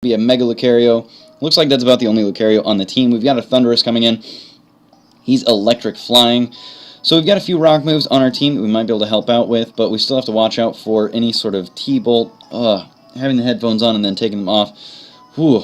be a Mega Lucario. Looks like that's about the only Lucario on the team. We've got a Thundurus coming in. He's electric flying. So we've got a few rock moves on our team that we might be able to help out with, but we still have to watch out for any sort of T-Bolt. Having the headphones on and then taking them off. Whew.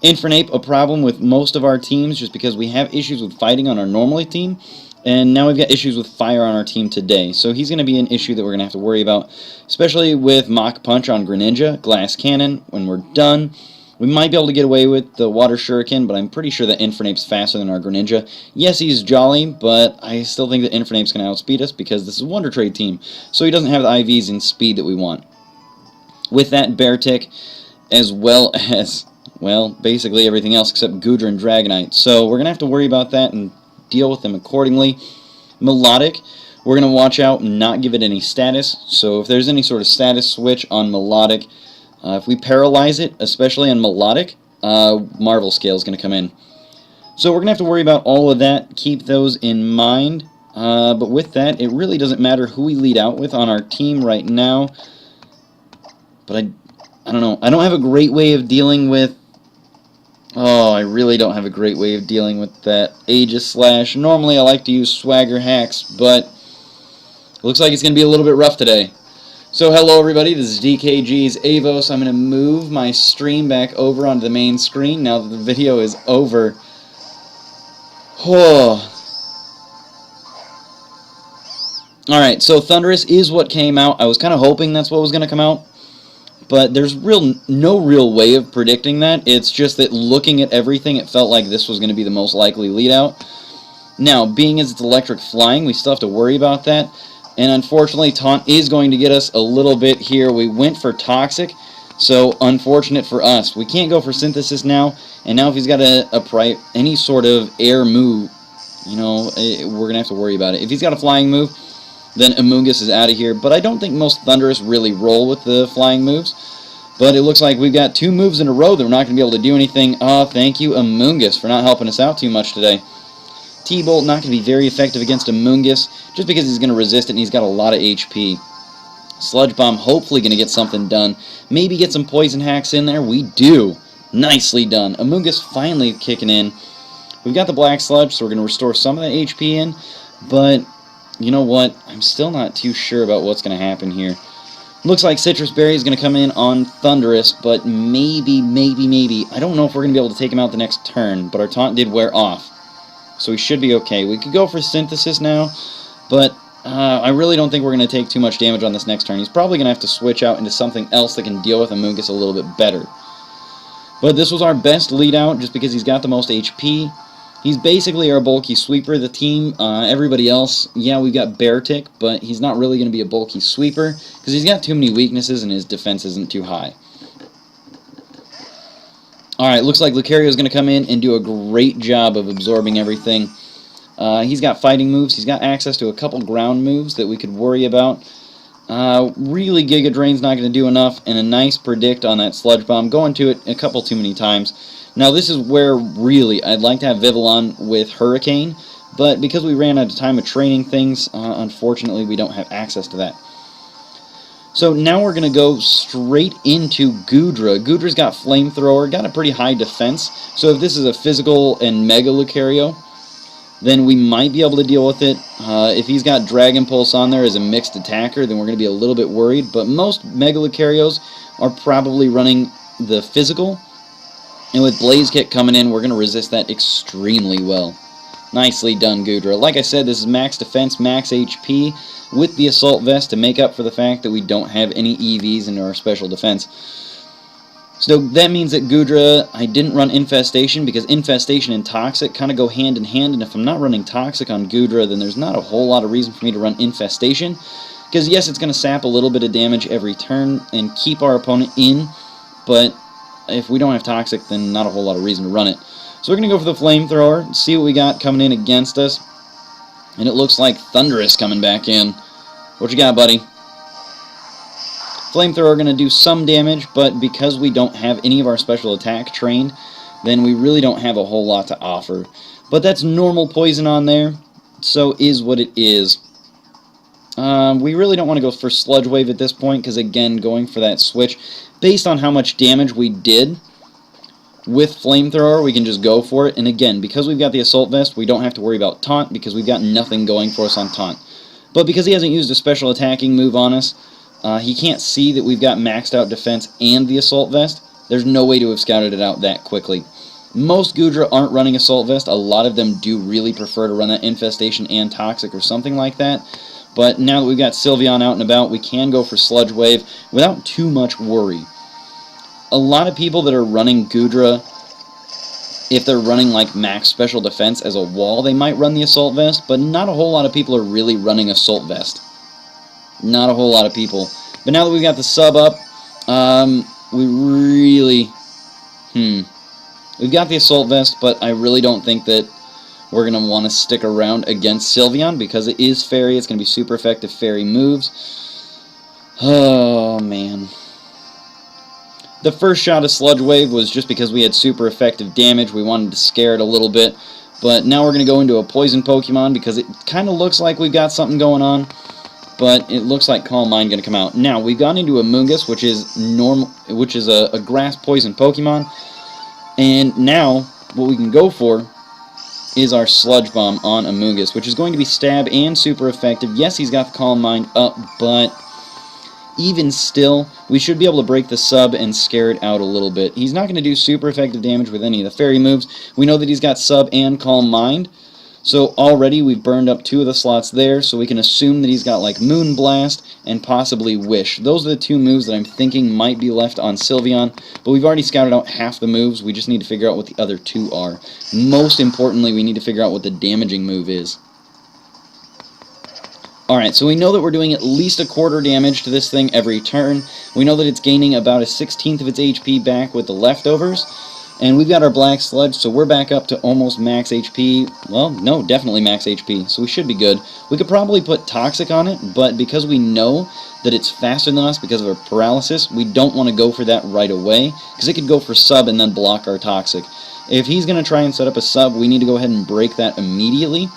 Infernape, a problem with most of our teams just because we have issues with fighting on our normal team, and now we've got issues with fire on our team today. So he's going to be an issue that we're going to have to worry about, especially with Mach Punch on Greninja, Glass Cannon. When we're done, we might be able to get away with the Water Shuriken, but I'm pretty sure that Infernape's faster than our Greninja. Yes, he's jolly, but I still think that Infernape's going to outspeed us because this is a WonderTrade team, so he doesn't have the IVs and speed that we want. With that, Beartick, as well as, well, basically everything else except Goodra and Dragonite. So we're going to have to worry about that and deal with them accordingly. Melodic, we're going to watch out and not give it any status. So if there's any sort of status switch on Melodic, if we paralyze it, especially on Melodic, Marvel Scale is going to come in. So we're going to have to worry about all of that, keep those in mind. But with that, it really doesn't matter who we lead out with on our team right now. But I don't know. I don't have a great way of dealing with... Oh, I really don't have a great way of dealing with that Aegis Slash. Normally I like to use Swagger Hacks, but it looks like it's going to be a little bit rough today. So hello everybody, this is DKG's Avos. I'm going to move my stream back over onto the main screen now that the video is over. Oh. Alright, so Thundurus is what came out. I was kind of hoping that's what was going to come out. But there's no real way of predicting that. It's just that looking at everything, it felt like this was going to be the most likely lead out. Now, being as it's electric flying, we still have to worry about that. And unfortunately, Taunt is going to get us a little bit here. We went for Toxic, so unfortunate for us. We can't go for Synthesis now. And now if he's got any sort of air move, you know, we're going to have to worry about it. If he's got a flying move, then Amoonguss is out of here. But I don't think most Thundurus really roll with the flying moves. But it looks like we've got 2 moves in a row that we're not going to be able to do anything. Thank you, Amoonguss, for not helping us out too much today. T-Bolt not going to be very effective against Amoonguss, just because he's going to resist it and he's got a lot of HP. Sludge Bomb hopefully going to get something done. Maybe get some Poison Hacks in there. We do. Nicely done. Amoonguss finally kicking in. We've got the Black Sludge, so we're going to restore some of that HP in. But... you know what? I'm still not too sure about what's going to happen here. Looks like Citrus Berry is going to come in on Thundurus, but maybe. I don't know if we're going to be able to take him out the next turn, but our taunt did wear off. So we should be okay. We could go for Synthesis now, but I really don't think we're going to take too much damage on this next turn. He's probably going to have to switch out into something else that can deal with Amoonguss a little bit better. But this was our best lead out just because he's got the most HP. He's basically our bulky sweeper. The team, everybody else, yeah, we've got Beartick, but he's not really going to be a bulky sweeper because he's got too many weaknesses and his defense isn't too high. Alright, looks like Lucario is going to come in and do a great job of absorbing everything. He's got fighting moves. He's got access to a couple ground moves that we could worry about. Really, Giga Drain's not going to do enough, and a nice predict on that Sludge Bomb. Going to it a couple too many times. Now this is where really I'd like to have Vivillon with Hurricane, but because we ran out of time of training things, unfortunately we don't have access to that. So now we're going to go straight into Goodra. Goodra's got Flamethrower, got a pretty high defense, so if this is a physical and Mega Lucario, then we might be able to deal with it. If he's got Dragon Pulse on there as a mixed attacker, then we're going to be a little bit worried, but most Mega Lucarios are probably running the physical. And with Blaze Kick coming in, we're going to resist that extremely well. Nicely done, Goodra. Like I said, this is max defense, max HP, with the Assault Vest to make up for the fact that we don't have any EVs into our special defense. So that means that Goodra, I didn't run Infestation, because Infestation and Toxic kind of go hand in hand, and if I'm not running Toxic on Goodra, then there's not a whole lot of reason for me to run Infestation, because yes, it's going to sap a little bit of damage every turn and keep our opponent in, but if we don't have Toxic, then not a whole lot of reason to run it. So we're going to go for the Flamethrower, see what we got coming in against us. And it looks like Thundurus coming back in. What you got, buddy? Flamethrower going to do some damage, but because we don't have any of our special attack trained, then we really don't have a whole lot to offer. But that's normal poison on there, so is what it is. We really don't want to go for Sludge Wave at this point, because again, going for that switch, based on how much damage we did with Flamethrower, we can just go for it. And again, because we've got the Assault Vest, we don't have to worry about Taunt, because we've got nothing going for us on Taunt. But because he hasn't used a special attacking move on us, he can't see that we've got maxed out defense and the Assault Vest. There's no way to have scouted it out that quickly. Most Goodra aren't running Assault Vest. A lot of them do really prefer to run that Infestation and Toxic or something like that. But now that we've got Sylveon out and about, we can go for Sludge Wave without too much worry. A lot of people that are running Goodra, if they're running like max special defense as a wall, they might run the Assault Vest, but not a whole lot of people are really running Assault Vest. Not a whole lot of people. But now that we've got the sub up, we really... We've got the Assault Vest, but I really don't think that we're going to want to stick around against Sylveon, because it is Fairy. It's going to be super effective Fairy moves. Oh, man. The first shot of Sludge Wave was just because we had super effective damage. We wanted to scare it a little bit. But now we're going to go into a Poison Pokemon, because it kind of looks like we've got something going on. But it looks like Calm Mind going to come out. Now, we've gone into a Mungus, which is a Grass Poison Pokemon. And now, what we can go for is our Sludge Bomb on Amoonguss, which is going to be stab and super effective. Yes, he's got the Calm Mind up, but even still, we should be able to break the sub and scare it out a little bit. He's not going to do super effective damage with any of the fairy moves. We know that he's got sub and Calm Mind, so already we've burned up 2 of the slots there, so we can assume that he's got like Moon Blast and possibly Wish. Those are the 2 moves that I'm thinking might be left on Sylveon, but we've already scouted out half the moves. We just need to figure out what the other 2 are. Most importantly, we need to figure out what the damaging move is. Alright, so we know that we're doing at least a quarter damage to this thing every turn. We know that it's gaining about a 16th of its HP back with the leftovers. And we've got our Black Sludge, so we're back up to almost max HP. Well, no, definitely max HP, so we should be good. We could probably put Toxic on it, but because we know that it's faster than us because of our paralysis, we don't want to go for that right away, because it could go for sub and then block our Toxic. If he's going to try and set up a sub, we need to go ahead and break that immediately,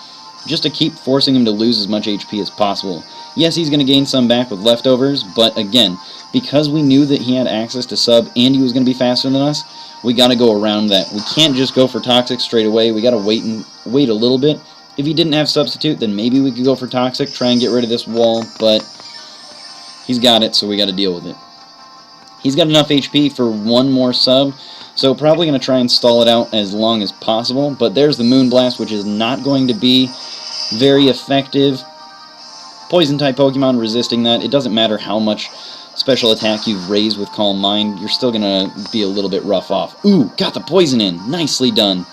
just to keep forcing him to lose as much HP as possible. Yes, he's going to gain some back with leftovers, but again, because we knew that he had access to sub and he was going to be faster than us, we got to go around that. We can't just go for Toxic straight away. We got to wait a little bit. If he didn't have Substitute, then maybe we could go for Toxic, try and get rid of this wall, but he's got it, so we got to deal with it. He's got enough HP for 1 more sub, so probably going to try and stall it out as long as possible, but there's the Moon Blast, which is not going to be very effective. Poison-type Pokemon resisting that. It doesn't matter how much special attack you've raised with Calm Mind, you're still going to be a little bit rough off. Ooh, got the poison in. Nicely done.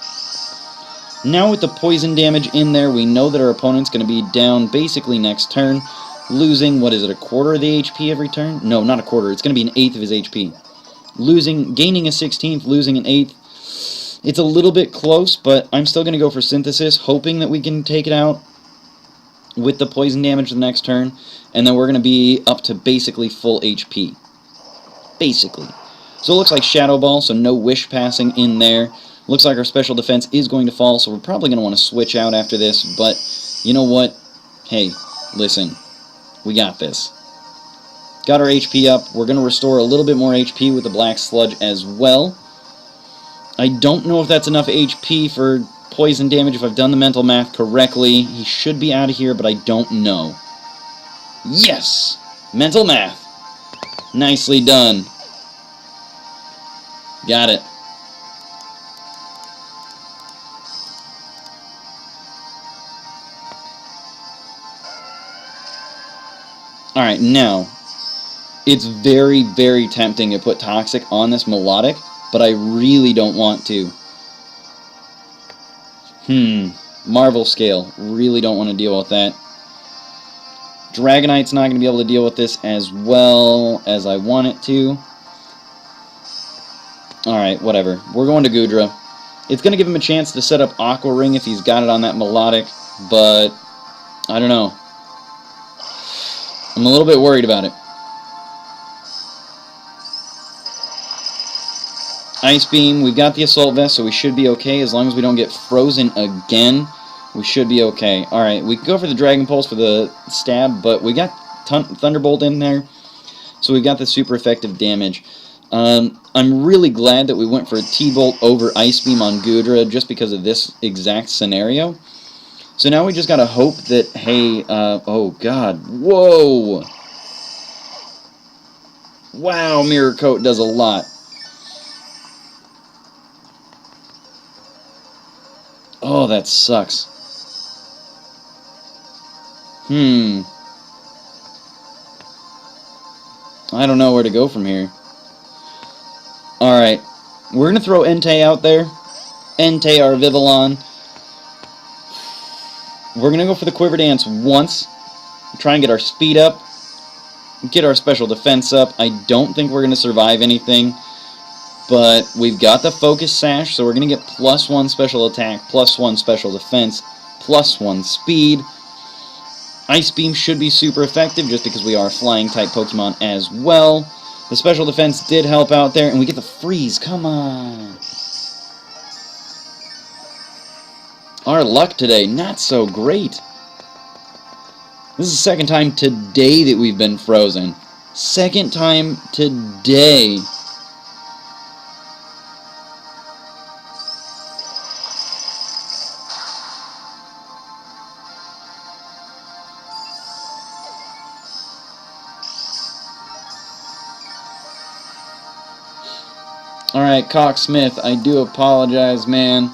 Now with the poison damage in there, we know that our opponent's going to be down basically next turn, losing, what is it, a quarter of the HP every turn? No, not a quarter. It's going to be an 1/8 of his HP. Gaining a 16th, losing an 1/8. It's a little bit close, but I'm still going to go for Synthesis, hoping that we can take it out with the poison damage the next turn, and then we're going to be up to basically full HP. Basically. So it looks like Shadow Ball, so no Wish passing in there. Looks like our special defense is going to fall, so we're probably going to want to switch out after this, but you know what? Hey, listen. We got this. Got our HP up. We're going to restore a little bit more HP with the Black Sludge as well. I don't know if that's enough HP for poison damage if I've done the mental math correctly. He should be out of here, but I don't know. Yes! Mental math. Nicely done. Got it. Alright, now, it's very, very tempting to put Toxic on this Melodic, but I really don't want to. Marvel Scale. Really don't want to deal with that. Dragonite's not going to be able to deal with this as well as I want it to. Alright, whatever. We're going to Goodra. It's going to give him a chance to set up Aqua Ring if he's got it on that Melodic, but I don't know. I'm a little bit worried about it. Ice Beam, we've got the Assault Vest, so we should be okay. As long as we don't get frozen again, we should be okay. Alright, we can go for the Dragon Pulse for the stab, but we got Thunderbolt in there, so we've got the super effective damage. I'm really glad that we went for a T-Bolt over Ice Beam on Gudra just because of this exact scenario. So now we just gotta hope that, hey, oh god, whoa! Wow, Mirror Coat does a lot. Oh, that sucks. I don't know where to go from here. Alright, we're gonna throw Entei out there. Entei, our Vivillon. We're gonna go for the Quiver Dance once. Try and get our speed up. Get our special defense up. I don't think we're gonna survive anything. But we've got the Focus Sash, so we're gonna get +1 special attack, +1 special defense, +1 speed. Ice Beam should be super effective just because we are Flying-type Pokemon as well. The special defense did help out there, and we get the Freeze. Come on. Our luck today, not so great. This is the second time today that we've been frozen. Second time today. Alright, Cox Smith, I do apologize, man.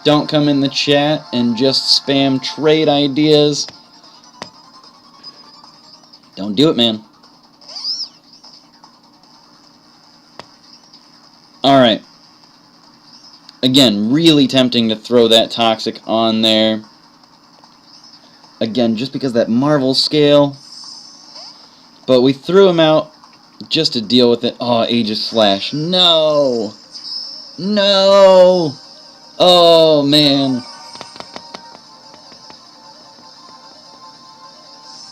Don't come in the chat and just spam trade ideas. Don't do it, man. Alright. Again, really tempting to throw that Toxic on there. Again, just because that Marvel scale. But we threw him out just to deal with it. Oh, Aegis Slash. No! No! Oh, man.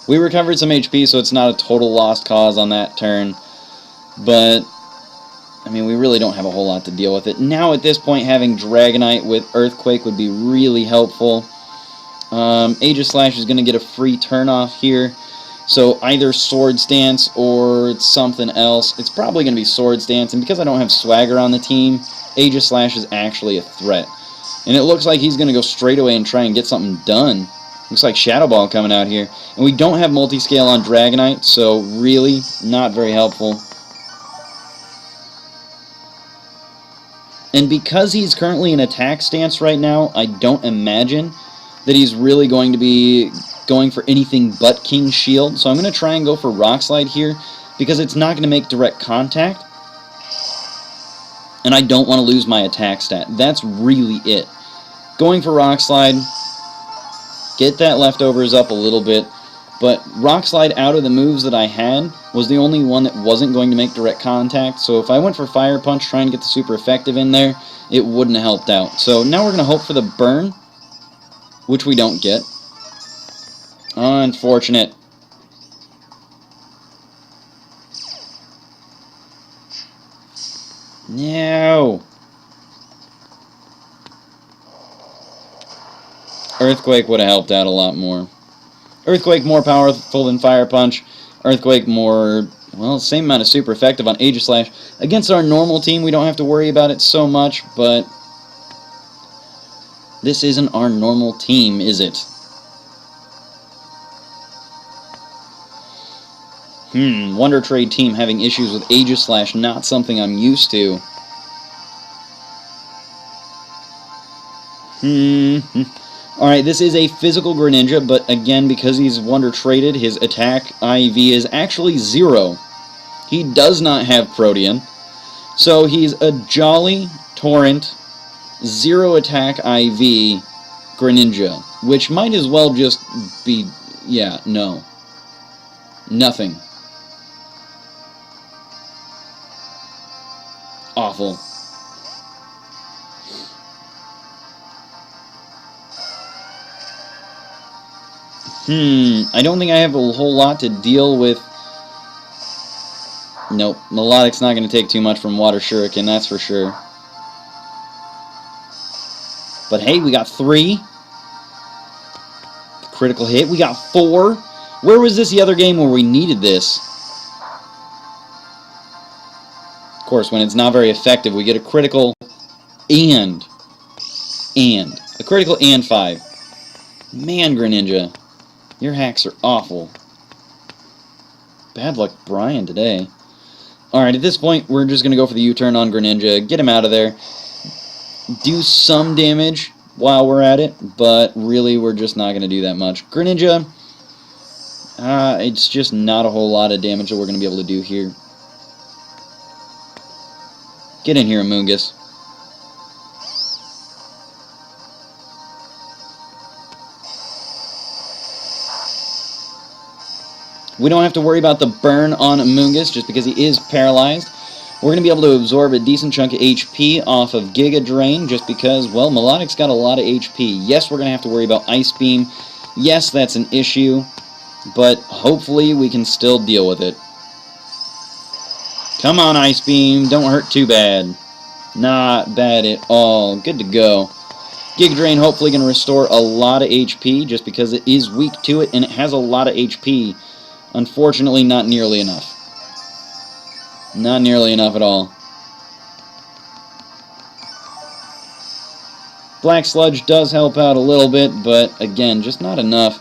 We recovered some HP, so it's not a total lost cause on that turn. But, I mean, we really don't have a whole lot to deal with it. Now, at this point, having Dragonite with Earthquake would be really helpful. Aegis Slash is going to get a free turn-off here. So either Swords Dance or something else. It's probably going to be Swords Dance, and because I don't have Swagger on the team, Aegis Slash is actually a threat. And it looks like he's going to go straight away and try and get something done. Looks like Shadow Ball coming out here. And we don't have Multiscale on Dragonite, so really not very helpful. And because he's currently in attack stance right now, I don't imagine that he's really going to be going for anything but King's Shield. So I'm going to try and go for Rock Slide here because it's not going to make direct contact. And I don't want to lose my attack stat. That's really it. Going for Rock Slide, get that leftovers up a little bit. But Rock Slide out of the moves that I had was the only one that wasn't going to make direct contact. So if I went for Fire Punch trying to get the super effective in there, it wouldn't have helped out. So now we're going to hope for the burn, which we don't get. Unfortunate. No. Earthquake would have helped out a lot more. Earthquake more powerful than Fire Punch. Earthquake more, well, same amount of super effective on Aegis Slash. Against our normal team, we don't have to worry about it so much, but this isn't our normal team, is it? WonderTrade team having issues with Aegis Slash, not something I'm used to. Alright, this is a physical Greninja, but again, because he's WonderTraded, his attack IV is actually 0. He does not have Protean. So he's a Jolly Torrent 0 attack IV Greninja, which might as well just be, yeah, no. Nothing. Awful. I don't think I have a whole lot to deal with. Nope, Melodic's not going to take too much from Water Shuriken, that's for sure. But hey, we got 3. Critical hit. We got 4. Where was this the other game where we needed this? course, when it's not very effective, we get a critical and a critical and 5. Man, Greninja, your hacks are awful. Bad luck Brian today. Alright, at this point, we're just going to go for the U-turn on Greninja, get him out of there, do some damage while we're at it, but really we're just not going to do that much. Greninja, it's just not a whole lot of damage that we're going to be able to do here. Get in here, Amoonguss. We don't have to worry about the burn on Amoonguss just because he is paralyzed. We're going to be able to absorb a decent chunk of HP off of Giga Drain just because, well, Melodic's got a lot of HP. Yes, we're going to have to worry about Ice Beam. Yes, that's an issue, but hopefully we can still deal with it. Come on, Ice Beam. Don't hurt too bad. Not bad at all. Good to go. Giga Drain hopefully going to restore a lot of HP just because it is weak to it and it has a lot of HP. Unfortunately, not nearly enough. Not nearly enough at all. Black Sludge does help out a little bit, but again, just not enough.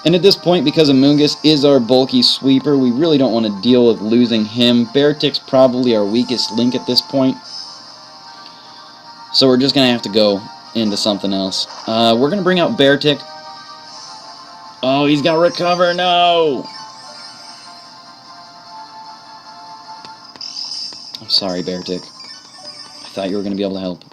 And at this point, because Amoonguss is our bulky sweeper, we really don't want to deal with losing him. Beartick's probably our weakest link at this point. So we're just going to have to go into something else. We're going to bring out Beartick. Oh, he's got Recover, no! I'm sorry, Beartick. I thought you were going to be able to help.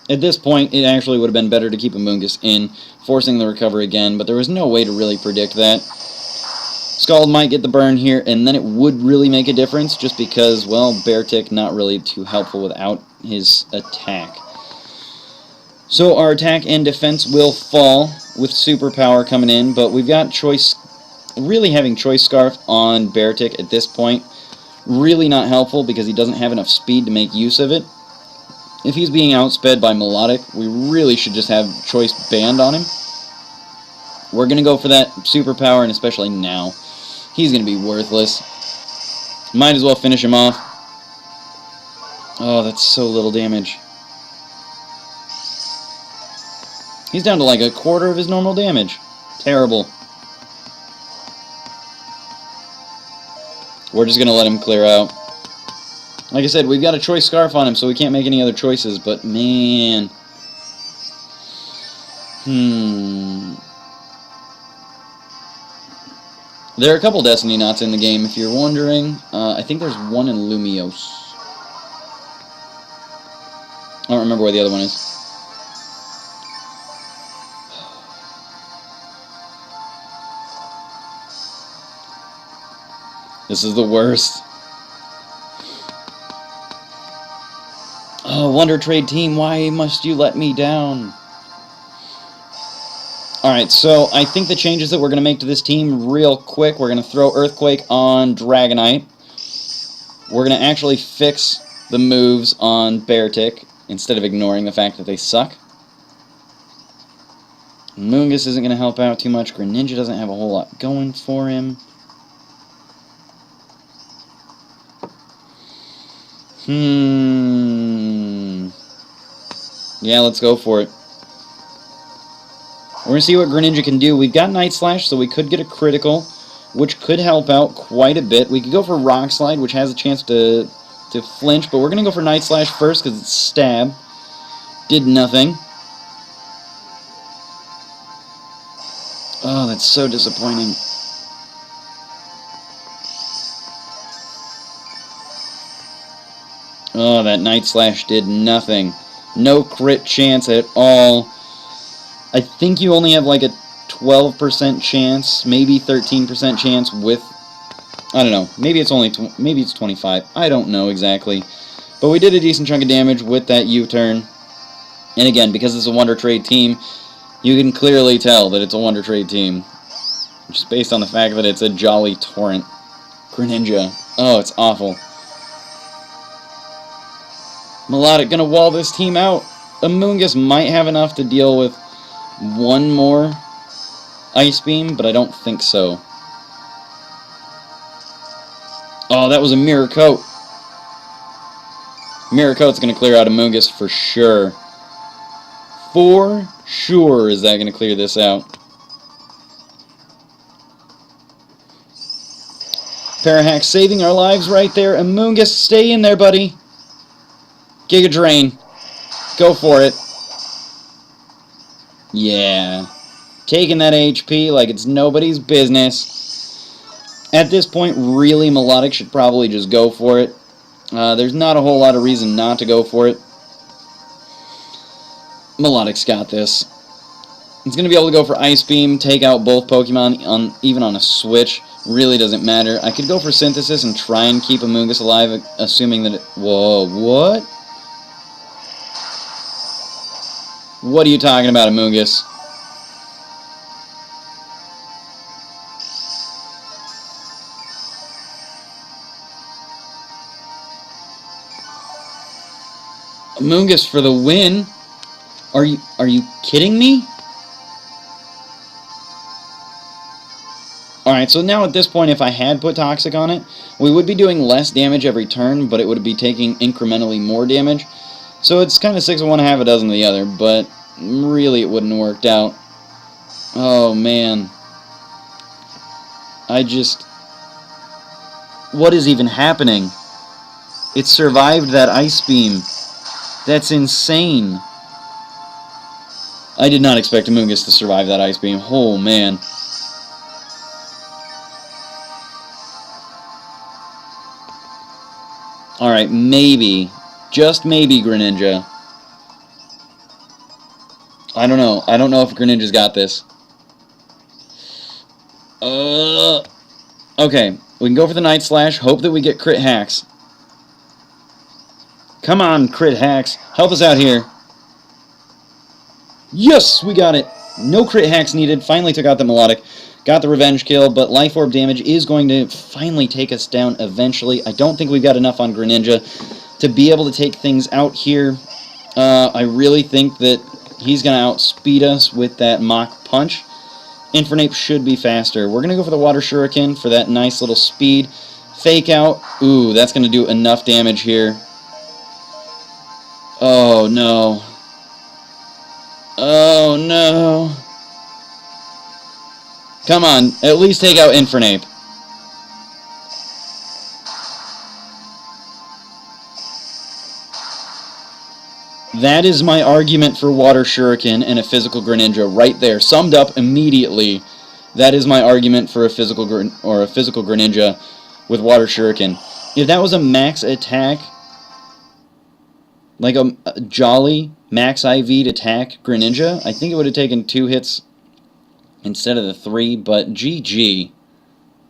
At this point, it actually would have been better to keep Amoonguss in, forcing the Recover again, but there was no way to really predict that. Scald might get the burn here, and then it would really make a difference, just because, well, Beartick not really too helpful without his attack. So our attack and defense will fall with Superpower coming in, but we've got Choice. Really having Choice Scarf on Beartick at this point, really not helpful because he doesn't have enough speed to make use of it. If he's being outsped by Melodic, we really should just have Choice banned on him. We're going to go for that Superpower, and especially now. He's going to be worthless. Might as well finish him off. Oh, that's so little damage. He's down to like a quarter of his normal damage. Terrible. We're just going to let him clear out. Like I said, we've got a Choice Scarf on him, so we can't make any other choices, but man. There are a couple Destiny Knots in the game, if you're wondering. I think there's one in Lumiose. I don't remember where the other one is. This is the worst. Oh, WonderTrade team, why must you let me down? Alright, so I think the changes that we're going to make to this team real quick, we're going to throw Earthquake on Dragonite. We're going to actually fix the moves on Beartick instead of ignoring the fact that they suck. Amoonguss isn't going to help out too much. Greninja doesn't have a whole lot going for him. Yeah, let's go for it. We're going to see what Greninja can do. We've got Night Slash, so we could get a critical, which could help out quite a bit. We could go for Rock Slide, which has a chance to flinch, but we're going to go for Night Slash first because it's Stab. Did nothing. Oh, that's so disappointing. Oh, that Night Slash did nothing. No crit chance at all. I think you only have like a 12% chance, maybe 13% chance with, I don't know, maybe it's only, maybe it's 25. I don't know exactly. But we did a decent chunk of damage with that U-turn. And again, because it's a WonderTrade team, you can clearly tell that it's a WonderTrade team. Just based on the fact that it's a Jolly Torrent. Greninja. Oh, it's awful. Melodic gonna wall this team out. Amoonguss might have enough to deal with one more Ice Beam, but I don't think so. Oh, that was a mirror coat. Mirror coat's going to clear out Amoonguss for sure. For sure is that going to clear this out. Parahack saving our lives right there. Amoonguss, stay in there, buddy. Giga Drain. Go for it. Yeah. Taking that HP like it's nobody's business. At this point, really, Melodic should probably just go for it. There's not a whole lot of reason not to go for it. Melodic's got this. It's going to be able to go for Ice Beam, take out both Pokemon, even on a switch. Really doesn't matter. I could go for Synthesis and try and keep Amoonguss alive, assuming that it... Whoa, what? What are you talking about, Amoonguss? Amoonguss for the win? Are you kidding me? Alright, so now at this point, if I had put Toxic on it, we would be doing less damage every turn, but it would be taking incrementally more damage. So it's kind of 6 of one, half a dozen of the other, but really it wouldn't have worked out. Oh, man. What is even happening? It survived that Ice Beam. That's insane. I did not expect Amoonguss to survive that Ice Beam. Oh, man. Alright, maybe. Just maybe, Greninja. I don't know. I don't know if Greninja's got this. Okay, we can go for the Night Slash. Hope that we get crit hacks. Come on, crit hacks. Help us out here. Yes, we got it. No crit hacks needed. Finally took out the Melodic. Got the revenge kill, but Life Orb damage is going to finally take us down eventually. I don't think we've got enough on Greninja to be able to take things out here. I really think that he's going to outspeed us with that Mach Punch. Infernape should be faster. We're going to go for the Water Shuriken for that nice little speed. Fake Out. Ooh, that's going to do enough damage here. Oh, no. Oh, no. Come on, at least take out Infernape. That is my argument for Water Shuriken and a physical Greninja right there, summed up immediately. That is my argument for a physical Greninja with Water Shuriken. If that was a max attack, like a Jolly max IV'd attack Greninja, I think it would have taken 2 hits instead of the 3, but GG.